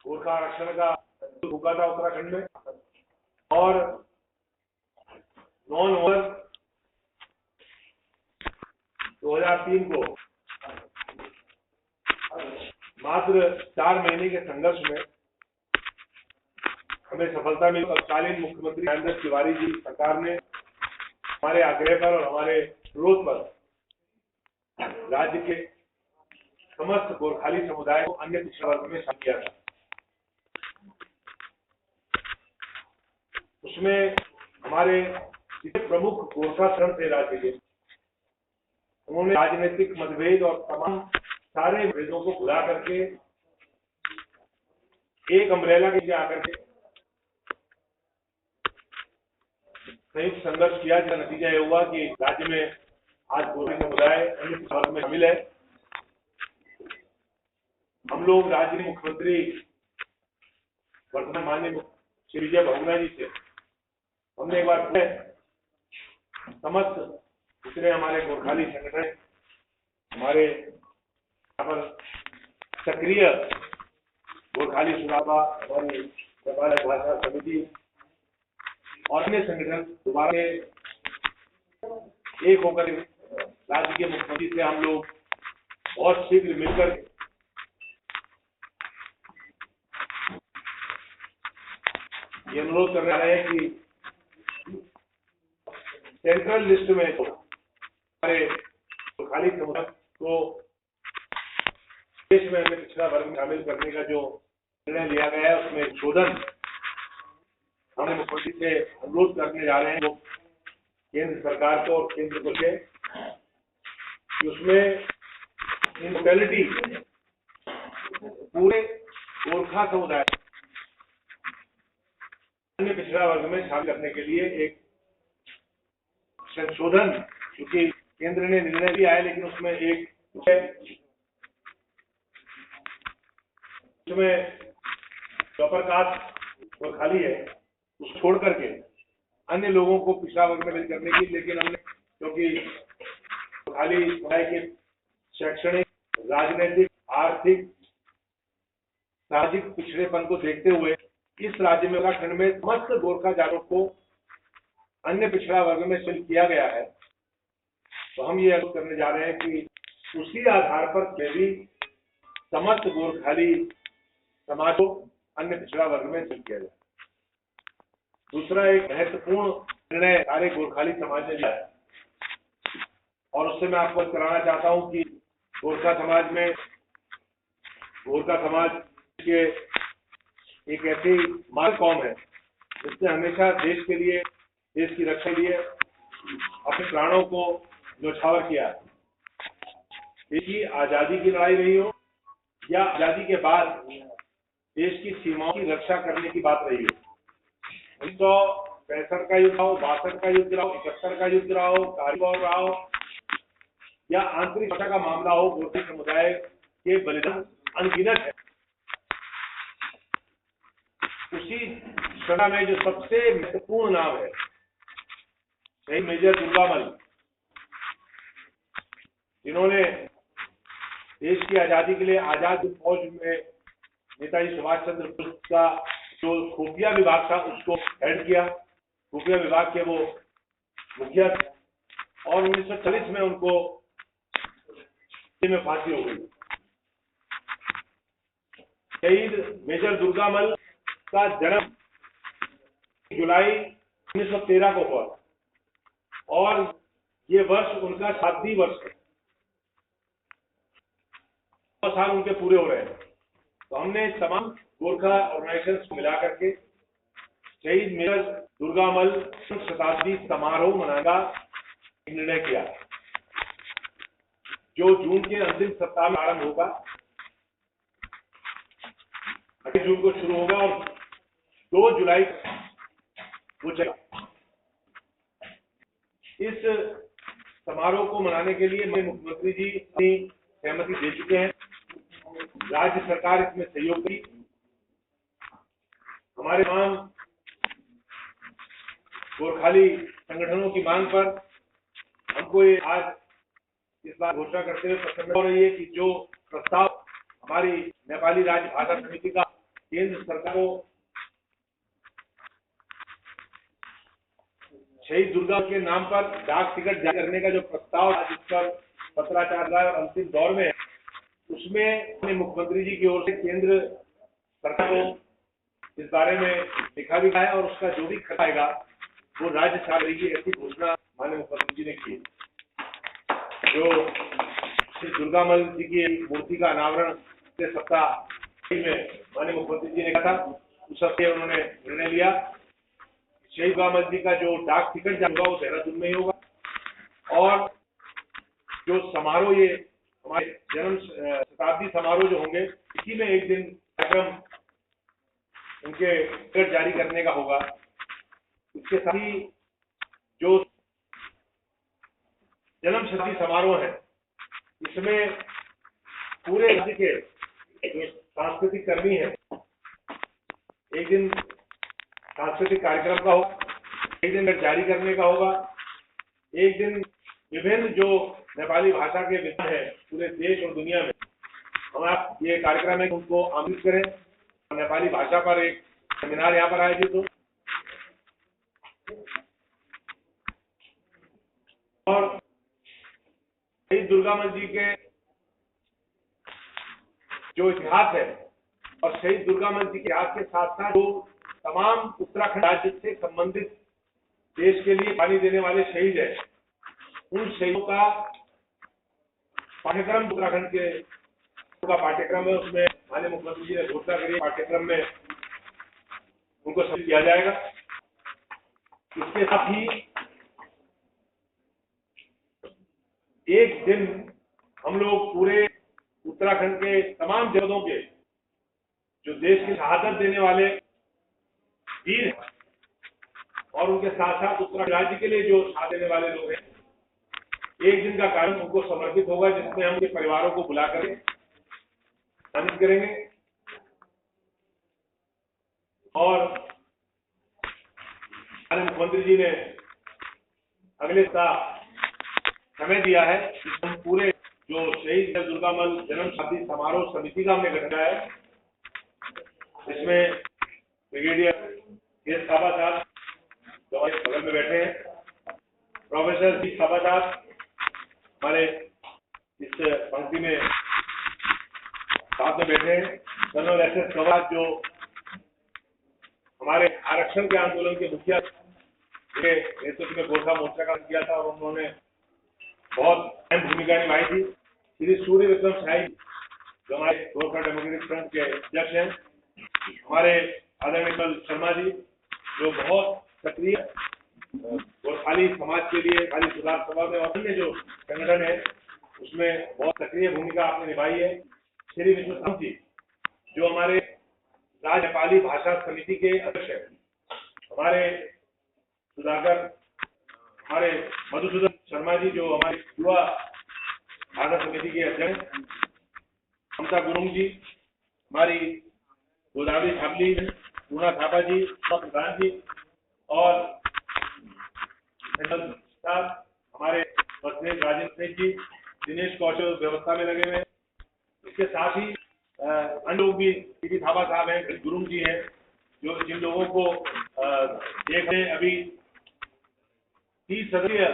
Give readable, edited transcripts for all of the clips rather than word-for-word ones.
गोरखा आरक्षण का हुआ था उत्तराखंड में, और 9 नवंबर 2003 को मात्र 4 महीने के संघर्ष में हमें सफलता मिली। तत्कालीन मुख्यमंत्री नरेंद्र तिवारी जी सरकार ने हमारे आग्रह पर और हमारे अनुरोध पर राज्य के समस्त गोरखाली समुदाय को अन्य पिछड़ा वर्ग में शामिल किया था। उसमें हमारे प्रमुख गोरखा संघ थे राज्य के, उन्होंने राजनीतिक मतभेद और तमाम सारे भेदों को भुला करके एक अम्ब्रेला के नीचे आकर के संयुक्त संघर्ष किया, जिसका नतीजा यह हुआ कि राज्य में आज गोरखा समुदाय अन्य पिछड़ा वर्ग में शामिल है। हम लोग राज्य के मुख्यमंत्री वर्तमान माननीय श्री विजय बहुगुणा जी से हमने एक बार समस्त जितने हमारे गोरखाली संगठन, हमारे यहाँ पर सक्रिय गोरखाली सुराबा, हमारी व्यापार भाषा समिति और अन्य संगठन दोबारा एक होकर राज्य के मुख्यमंत्री से हम लोग बहुत शीघ्र मिलकर ये अनुरोध कर रहे हैं कि सेंट्रल लिस्ट में तो हमारे गोरखाली समुदाय को देश में हमें पिछड़ा वर्ग में शामिल करने का जो निर्णय लिया गया है, उसमें शोधन हम मुख्यमंत्री से अनुरोध करने जा रहे हैं केंद्र सरकार को और केंद्र को से कि उसमें इनक्वलिटी पूरे गोरखा समुदाय अन्य पिछड़ा वर्ग में शामिल करने के लिए एक संशोधन, क्योंकि केंद्र ने निर्णय लिया है लेकिन उसमें एक उसमें प्रॉपर कास्ट गोरखाली है, उसको छोड़ करके अन्य लोगों को पिछड़ा वर्ग में शामिल करने की, लेकिन हमने क्योंकि गोरखाली समुदाय के शैक्षणिक, राजनीतिक, आर्थिक, सामाजिक पिछड़ेपन को देखते हुए इस राज्य में उत्तराखंड में समस्त गोरखा जातों को अन्य पिछड़ा वर्ग में शामिल किया गया है, तो हम ये अनुरोध करने जा रहे हैं कि उसी आधार पर भी समस्त गोरखाली समाज को अन्य पिछड़ा वर्ग में शामिल किया जाए। दूसरा एक महत्वपूर्ण निर्णय सारे गोरखाली समाज ने लिया है और उससे मैं आपको कराना चाहता हूं कि गोरखा समाज के एक ऐसी मातृ कौम है जिसने हमेशा देश के लिए, देश की रक्षा के लिए अपने प्राणों को न्यौछावर किया। देखिए, आजादी की लड़ाई रही हो या आजादी के बाद देश की सीमाओं की रक्षा करने की बात रही हो, 1965 का युद्ध रहा हो, 62 का युद्ध रहा हो, 71 का युद्ध रहा हो, कारगिल रहा हो या आंतरिक रक्षा का मामला हो, गोरखा समुदाय के बलिदान अनगिनत है। उसी श्रृंखला में जो सबसे महत्वपूर्ण नाम है शहीद मेजर दुर्गामल, जिन्होंने देश की आजादी के लिए आजाद फौज में नेताजी सुभाष चंद्र बोस का जो खुफिया विभाग था उसको हेड किया, खुफिया विभाग के वो मुखिया थे और 1940 में उनको में फांसी हो गई। शहीद मेजर दुर्गामल का जन्म जुलाई 1913 को हुआ और ये वर्ष उनका 7वीं वर्ष है, 9 साल उनके पूरे हो रहे हैं। तो हमने तमाम गोरखा ऑर्गेनाइजेशंस को मिला करके शहीद मेजर दुर्गामल शताब्दी समारोह मनाने का निर्णय किया, जो जून के अंतिम सप्ताह में आरंभ होगा। 8 जून को शुरू होगा और 2 जुलाई वो चलेगा। इस समारोह को मनाने के लिए मुख्यमंत्री जी अपनी सहमति दे चुके हैं, राज्य सरकार इसमें सहयोग की। हमारे तमाम गोरखाली संगठनों की मांग पर हमको ये आज इस बार घोषणा करते हुए प्रसन्न हो रही है कि जो प्रस्ताव हमारी नेपाली राज्य भाषा समिति का केंद्र सरकार को शहीद दुर्गा के नाम पर डाक टिकट जारी करने का जो प्रस्ताव जिस पर पत्राचार रहा है और अंतिम दौर में, उसमें मुख्यमंत्री जी की ओर से केंद्र सरकार को इस बारे में लिखा भी गया है और उसका जो भी खर्च आएगा वो राज्य सरकार की ऐसी घोषणा माननीय मुख्यमंत्री जी ने की। जो श्री दुर्गा मल जी की मूर्ति का अनावरण से सप्ताह में माननीय मुख्यमंत्री जी ने कहा था, उस हफ्ते उन्होंने निर्णय लिया शहीद दुर्गा मल जी का जो डाक टिकट जारी होगा वो देहरादून में ही होगा और जो समारोह ये हमारे जन्म शताब्दी समारोह जो होंगे इसी में एक दिन कार्यक्रम उनके टिकट जारी करने का होगा। इसके साथ ही जो जन्म शताब्दी समारोह है इसमें पूरे राज्य के जो सांस्कृतिक कर्मी हैं एक दिन सांस्कृतिक कार्यक्रम का होगा, एक दिन जारी करने का होगा, एक दिन विभिन्न जो नेपाली भाषा के विद्वान हैं पूरे देश और दुनिया में हमारा ये कार्यक्रम है उनको आमंत्रित करें और नेपाली भाषा पर एक सेमिनार यहाँ पर आयोजित हो और शहीद दुर्गा मल जी के जो इतिहास है और शहीद दुर्गा मल जी के इतिहास के साथ साथ जो तमाम उत्तराखंड राज्य से संबंधित देश के लिए पानी देने वाले शहीद हैं उन शहीदों का पाठ्यक्रम उत्तराखंड के का पाठ्यक्रम है, उसमें माननीय मुख्यमंत्री जी ने घोषणा करी पाठ्यक्रम में उनको शामिल किया जाएगा। इसके साथ ही एक दिन हम लोग पूरे उत्तराखंड के तमाम जनपदों के जो देश की शहादत देने वाले वीर और उनके साथ साथ उत्तराखंड राज्य के लिए जो साथ देने वाले लोग हैं एक दिन का कार्यक्रम उनको समर्पित होगा जिसमें हम उनके परिवारों को बुलाकर सम्मानित करेंगे और हमारे मुख्यमंत्री जी ने अगले सप्ताह समय दिया है जिसमें हम पूरे जो शहीद दुर्गा मल जन्म शताब्दी समारोह समिति का हमने गठन किया है इसमें ब्रिगेडियर एस साबा साहब जो हमारे बगल में बैठे हैं, प्रोफेसर जी साबा साहब हमारे इस पंक्ति में साथ में बैठे हैं, कर्नल एस सवाज जो हमारे आरक्षण के आंदोलन के मुखिया के नेतृत्व में गोरखा मोर्चा का किया था और उन्होंने बहुत अहम भूमिका निभाई थी। श्री सूर्य विक्रम शाही जो हमारे गोरखा डेमोक्रेटिक फ्रंट के अध्यक्ष हैं, हमारे आदरणीय शर्मा जी जो बहुत सक्रिय और खाली समाज के लिए खाली सुधार सभा में और अन्य जो संगठन है उसमें बहुत सक्रिय भूमिका आपने निभाई है। श्री विष्णु जी जो हमारे राज्य नेपाली भाषा समिति के अध्यक्ष हैं, हमारे सुधाकर हमारे मधुसूदन शर्मा जी जो हमारे युवा भाषा समिति के अध्यक्ष, ममता गुरुंग जी, हमारी गोदावरी छापली, पूना थापा जी, प्रधान जी और साहब हमारे राजेंद्र जी, दिनेश कौशल व्यवस्था में लगे हुए हैं। इसके साथ ही अन्य लोग भी टीवी थापा साहब हैं, गुरुंग जी हैं जो जिन लोगों को देख रहे अभी 30 सदस्यीय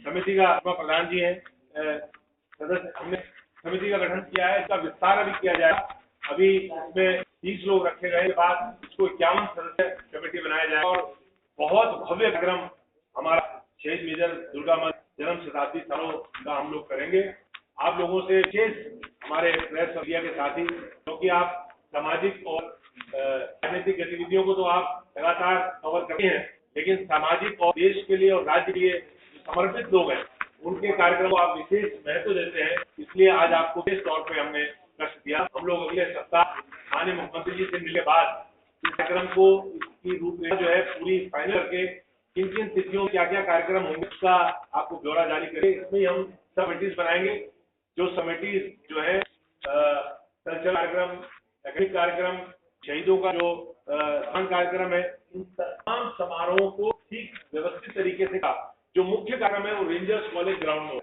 समिति का प्रधान जी हैं सदस्य, हमने समिति का गठन किया है, इसका विस्तार अभी किया जाएगा। अभी इसमें 30 लोग रखे गए के बाद इसको 51 सदस्य कमेटी बनाया जाएगा और बहुत भव्य कार्यक्रम हमारा शहीद मेजर दुर्गा मल जन्म शताब्दी समारोह का हम लोग करेंगे। आप लोगों से विशेष हमारे प्रेस मीडिया के साथी क्योंकि आप सामाजिक और राजनीतिक गतिविधियों को तो आप लगातार कवर करते हैं, लेकिन सामाजिक और देश के लिए और राज्य के लिए समर्पित लोग हैं उनके कार्यक्रम को आप विशेष महत्व देते हैं, इसलिए आज आपको विशेष तौर पर हमने कष्ट दिया। हम लोग अगले सप्ताह माननीय मुख्यमंत्री जी से मिलने के बाद इस कार्यक्रम को इसकी रूपरेखा जो है पूरी फाइनल करके किन किन तिथियों क्या क्या कार्यक्रम होंगे उसका आपको ब्यौरा जारी करेंगे। इसमें हम कमेटीज बनाएंगे, जो कमेटीज जो है कल्चरल कार्यक्रम, एकेडमिक कार्यक्रम, शहीदों का जो कार्यक्रम है, इन तमाम समारोहों को ठीक व्यवस्थित तरीके से का जो मुख्य कार्यक्रम है वो रेंजर्स कॉलेज ग्राउंड में,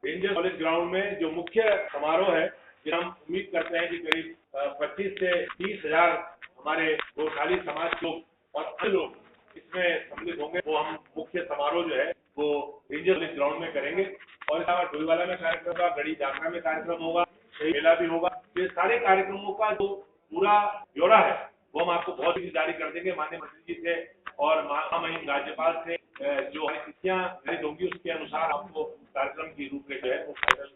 रेंजर्स कॉलेज ग्राउंड में जो मुख्य समारोह है हम उम्मीद करते हैं कि करीब 25 से 30,000 हमारे गोरखाली समाज के लोग और अन्य लोग इसमें सम्मिलित होंगे। वो हम मुख्य समारोह जो है वो रेंजर ग्राउंड में करेंगे और इस बार डोईवाला में कार्यक्रम होगा, गढ़ी जाखड़ा में कार्यक्रम होगा, मेला भी होगा। ये सारे कार्यक्रमों का जो पूरा ब्यौरा है वो हम आपको बहुत ही जारी कर देंगे। माननीय मंत्री जी से और महामहिम राज्यपाल से जो तिथियां निर्धारित होंगी उसके अनुसार आपको कार्यक्रम की रूपरेखा है वो फाइनल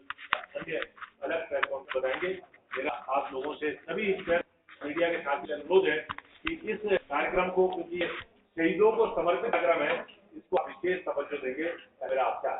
अन्य अलग प्लेटफॉर्म पर बताएंगे। मेरा आप लोगों से सभी मीडिया के साथ अनुरोध है कि इस कार्यक्रम को, क्योंकि शहीदों को समर्पित कार्यक्रम है, इसको विशेष तवज्जो देंगे। मेरा आपका